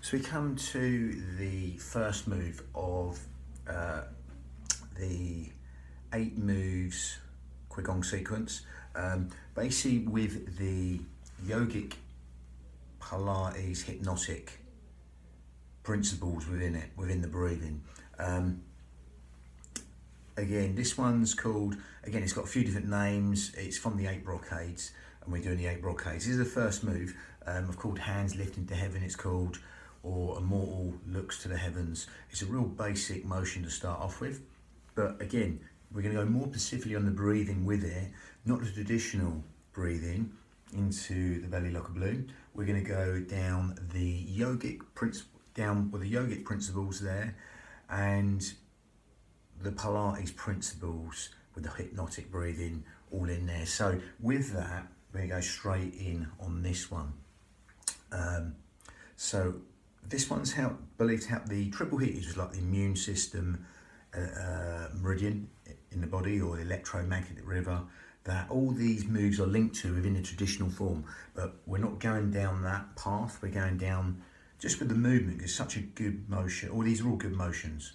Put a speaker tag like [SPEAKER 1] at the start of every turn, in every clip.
[SPEAKER 1] So we come to the first move of the 8 moves qigong sequence. Basically with the yogic Pilates hypnotic principles within it, within the breathing. Again, this one's called, again, it's got a few different names. It's from the 8 brocades, and we're doing the 8 brocades. This is the first move. I've called hands lifting to heaven, it's called, or a mortal looks to the heavens. It's a real basic motion to start off with. But again, we're going to go more specifically on the breathing with it, not the traditional breathing into the belly like a balloon. We're going to go down the yogic principles there, and the Pilates principles with the hypnotic breathing all in there. So with that, we're going to go straight in on this one. So this one's believed to help the triple hit, which is like the immune system meridian in the body, or the electromagnetic river, that all these moves are linked to within the traditional form. But we're not going down that path, we're going down just with the movement. It's such a good motion. All these are all good motions.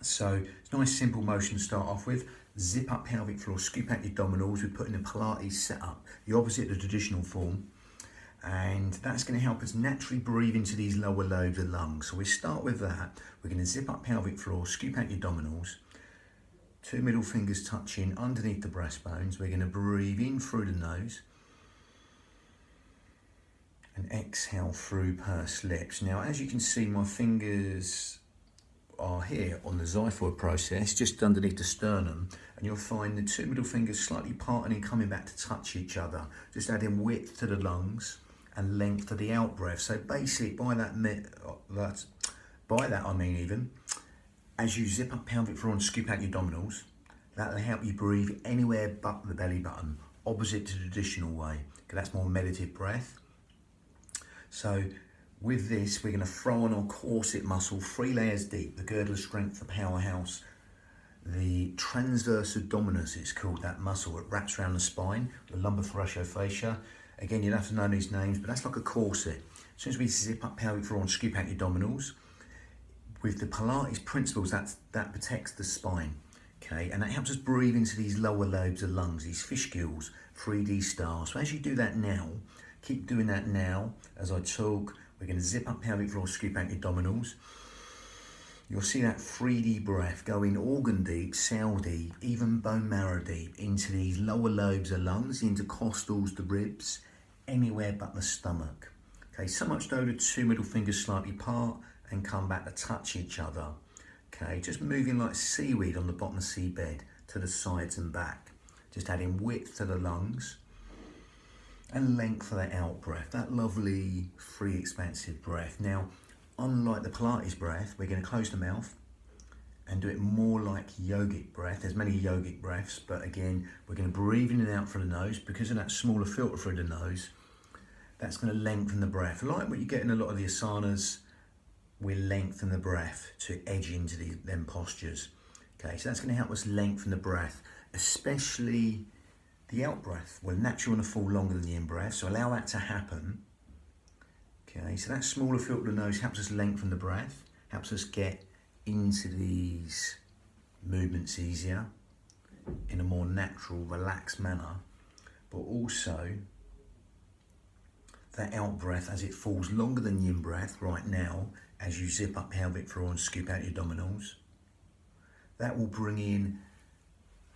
[SPEAKER 1] So it's a nice simple motion to start off with. Zip up pelvic floor, scoop out your abdominals. We put in a Pilates setup, the opposite of the traditional form. And that's going to help us naturally breathe into these lower lobes of lungs. So we start with that. We're going to zip up pelvic floor, scoop out your abdominals. 2 middle fingers touching underneath the breastbones. We're going to breathe in through the nose and exhale through pursed lips. Now, as you can see, my fingers are here on the xiphoid process, just underneath the sternum, and you'll find the 2 middle fingers slightly parting and coming back to touch each other, just adding width to the lungs and length to the out breath. So basically, by that I mean even as you zip up pelvic floor and scoop out your abdominals, that'll help you breathe anywhere but the belly button, opposite to the traditional way, because that's more meditative breath. So with this, we're going to throw on our corset muscle 3 layers deep, the girdle of strength, the powerhouse, the transverse abdominis, it's called, that muscle that wraps around the spine, the lumbar thoraciofascia. Again, you'll have to know these names, but that's like a corset. As soon as we zip up pelvic floor and scoop out your abdominals, with the Pilates principles, that protects the spine, okay? And that helps us breathe into these lower lobes of lungs, these fish gills, 3D stars. So as you do that now, keep doing that now as I talk. We're going to zip up pelvic floor, scoop out your abdominals. You'll see that 3D breath going organ deep, cell deep, even bone marrow deep into these lower lobes of lungs, the intercostals, the ribs, anywhere but the stomach. Okay, so much though the 2 middle fingers slightly part and come back to touch each other. Okay, just moving like seaweed on the bottom of the seabed to the sides and back. Just adding width to the lungs and length for that out breath, that lovely free expansive breath. Now, unlike the Pilates breath, we're going to close the mouth and do it more like yogic breath. There's many yogic breaths, but again, we're going to breathe in and out through the nose. Because of that smaller filter through the nose, that's going to lengthen the breath. Like what you get in a lot of the asanas, we lengthen the breath to edge into them postures. Okay, so that's going to help us lengthen the breath, especially the out breath will naturally want to fall longer than the in breath, so allow that to happen. Okay, so that smaller filter of the nose helps us lengthen the breath, helps us get into these movements easier in a more natural, relaxed manner. But also that out breath, as it falls longer than the in breath right now, as you zip up pelvic floor and scoop out your abdominals, that will bring in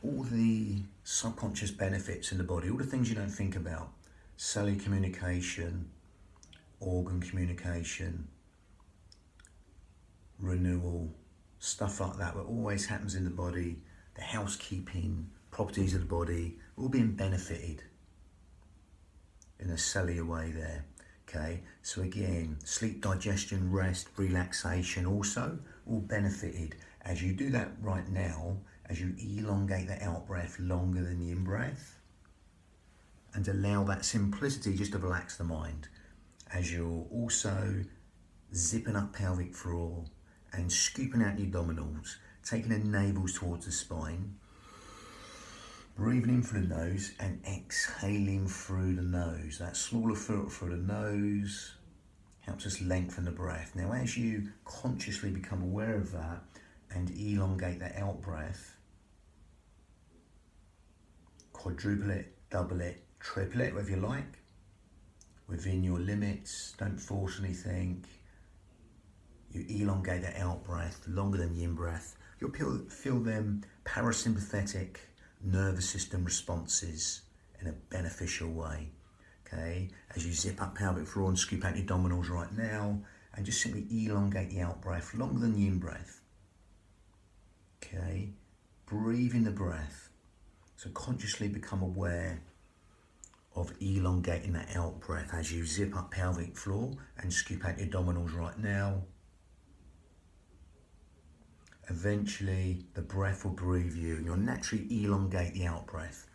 [SPEAKER 1] all the subconscious benefits in the body, all the things you don't think about, cellular communication, organ communication, renewal, stuff like that always happens in the body, the housekeeping properties of the body, all being benefited in a cellular way there. Okay, so again, sleep, digestion, rest, relaxation also all benefited as you do that right now, as you elongate the out breath longer than the in breath, and allow that simplicity just to relax the mind, as you're also zipping up pelvic floor and scooping out your abdominals, taking the navels towards the spine, breathing in through the nose and exhaling through the nose. That smaller filter through the nose helps us lengthen the breath. Now, as you consciously become aware of that and elongate that out breath, quadruple it, double it, triple it, whatever you like, within your limits. Don't force anything. You elongate that out breath longer than the in breath. You'll feel them parasympathetic nervous system responses in a beneficial way. Okay, as you zip up pelvic floor and scoop out your abdominals right now, and just simply elongate the out breath longer than the in breath. Okay, breathe in the breath. So consciously become aware of elongating that out breath as you zip up pelvic floor and scoop out your abdominals right now. Eventually the breath will breathe you and you'll naturally elongate the out breath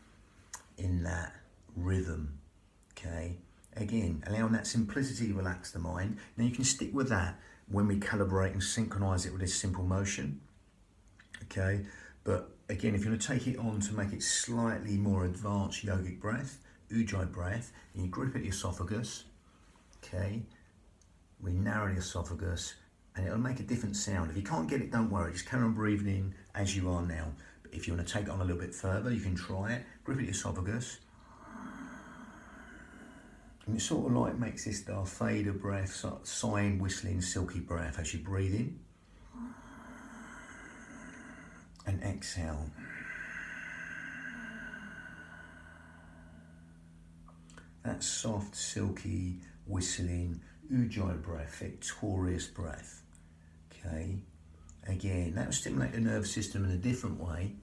[SPEAKER 1] in that rhythm. Okay, again, allowing that simplicity to relax the mind. Now you can stick with that when we calibrate and synchronize it with this simple motion. Okay, but again, if you want to take it on to make it slightly more advanced yogic breath, ujjayi breath, and you grip at the esophagus. Okay, we narrow the esophagus and it'll make a different sound. If you can't get it, don't worry, just carry on breathing in as you are now. But if you want to take it on a little bit further, you can try it. Grip at the esophagus. And it sort of like makes this Darth Vader breath, sort of sighing, whistling, silky breath as you breathe in. And exhale. That soft, silky, whistling, ujjayi breath, victorious breath. Okay. Again, that will stimulate the nervous system in a different way.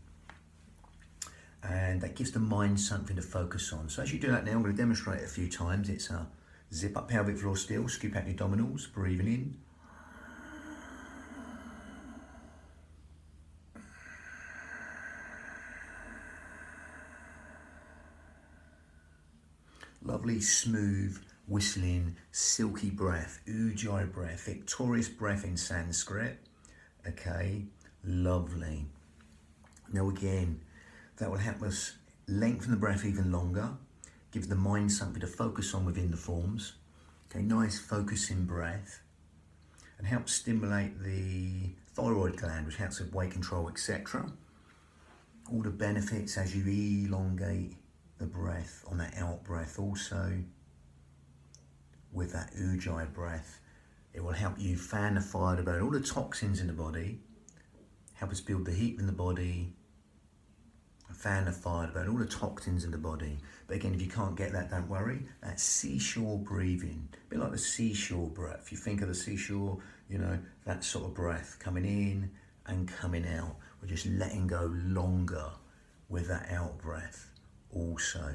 [SPEAKER 1] And that gives the mind something to focus on. So as you do that now, I'm going to demonstrate it a few times. It's a zip up pelvic floor still, scoop out your abdominals, breathing in. Lovely, smooth, whistling, silky breath, ujjayi breath, victorious breath in Sanskrit. Okay, lovely. Now again, that will help us lengthen the breath even longer, gives the mind something to focus on within the forms. Okay, nice focusing breath, and helps stimulate the thyroid gland, which helps with weight control, etc. All the benefits as you elongate the breath on that out breath. Also, with that ujjayi breath, it will help you fan the fire to burn all the toxins in the body, help us build the heat in the body, fan the fire to burn all the toxins in the body. But again, if you can't get that, don't worry. That's seashore breathing, a bit like the seashore breath. If you think of the seashore, you know, that sort of breath coming in and coming out. We're just letting go longer with that out breath also.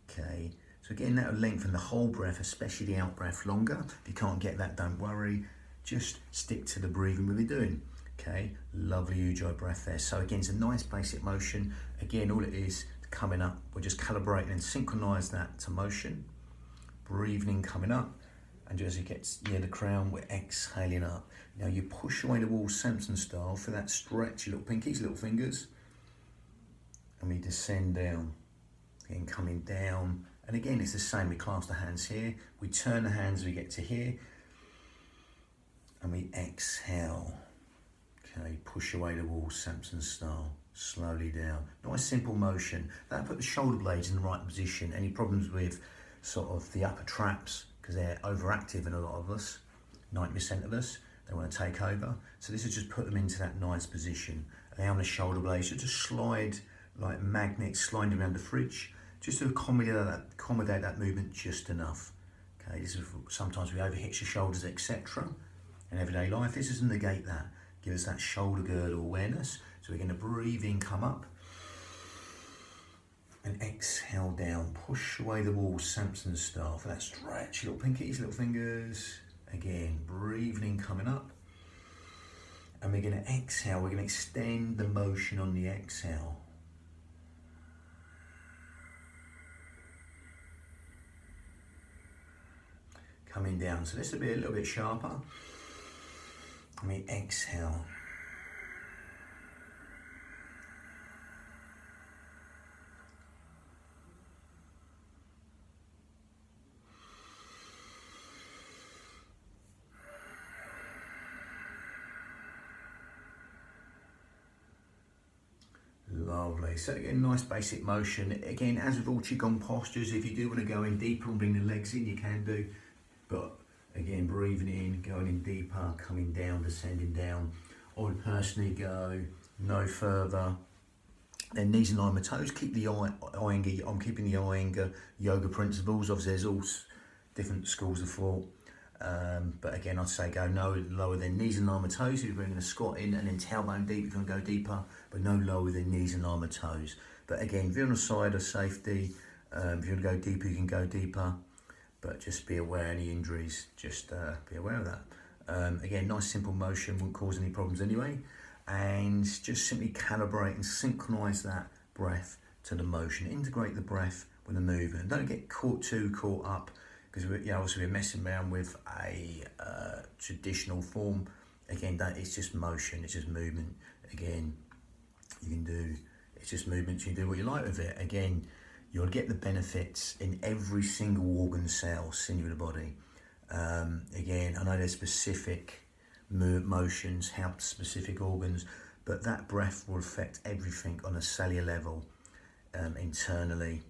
[SPEAKER 1] Okay, so again, that will lengthen the whole breath, especially the out breath, longer. If you can't get that, don't worry. Just stick to the breathing we'll be doing. Okay, lovely ujjayi breath there. So again, it's a nice basic motion. Again, all it is coming up, we're just calibrating and synchronize that to motion. Breathing in, coming up, and just as it gets near the crown, we're exhaling up. Now you push away the wall, Samson style, for that stretch, your little pinkies, little fingers, and we descend down. Again, coming down, and again, it's the same. We clasp the hands here, we turn the hands as we get to here, and we exhale. Okay, push away the wall, Samson style, slowly down. Nice simple motion. That'll put the shoulder blades in the right position. Any problems with sort of the upper traps, because they're overactive in a lot of us, 90% of us, they want to take over. So this is just put them into that nice position. Allowing the shoulder blades to just slide like magnets sliding around the fridge, just to accommodate that movement just enough. Okay, this is sometimes we overhitch the shoulders, etc. in everyday life. This is to negate that. Give us that shoulder girdle awareness. So we're going to breathe in, come up, and exhale down. Push away the wall, Samson style, for that stretch. Little pinkies, little fingers. Again, breathing in, coming up. And we're going to exhale. We're going to extend the motion on the exhale. Coming down. So this will be a little bit sharper. And we exhale. Lovely. So again, nice basic motion. Again, as with all qigong postures, if you do want to go in deeper and bring the legs in, you can do. But again, breathing in, going in deeper, coming down, descending down. I would personally go no further. Then knees in line with toes. Keep the Iyengar. I'm keeping the Iyengar yoga principles. Obviously, there's all different schools of thought. But again, I'd say go no lower than knees in line with toes if you're bringing a squat in, and then tailbone deep if you want to go deeper, but no lower than knees in line with toes. But again, if you're on the side of safety, if you want to go deeper, you can go deeper, but just be aware of any injuries, just be aware of that. Again, nice simple motion, won't cause any problems anyway, and just simply calibrate and synchronize that breath to the motion. Integrate the breath with the movement. Don't get too caught up, because obviously we're messing around with a traditional form. Again, that it's just motion, it's just movement. Again, it's just movement, you can do what you like with it. Again, you'll get the benefits in every single organ, cell, sinew of the body. Again, I know there's specific motions help specific organs, but that breath will affect everything on a cellular level, internally,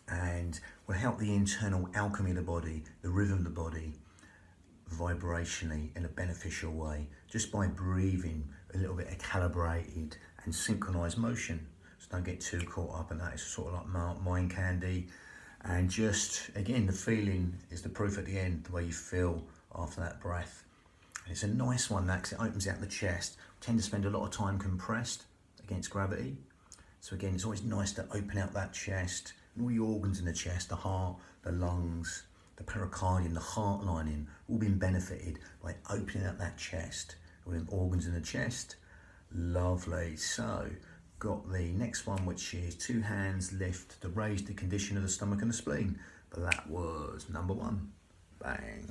[SPEAKER 1] and will help the internal alchemy of the body, the rhythm of the body, vibrationally in a beneficial way, just by breathing a little bit of calibrated and synchronized motion. So don't get too caught up in that. It's sort of like mind candy, and just again, the feeling is the proof at the end, the way you feel after that breath. And it's a nice one, that, 'cause it opens out the chest. We tend to spend a lot of time compressed against gravity, so again, it's always nice to open out that chest and all your organs in the chest, the heart, the lungs, the pericardium, the heart lining, all being benefited by opening up that chest, all them organs in the chest. Lovely. So got the next one, which is 2 hands lift to raise the condition of the stomach and the spleen, but that was number 1. Bang.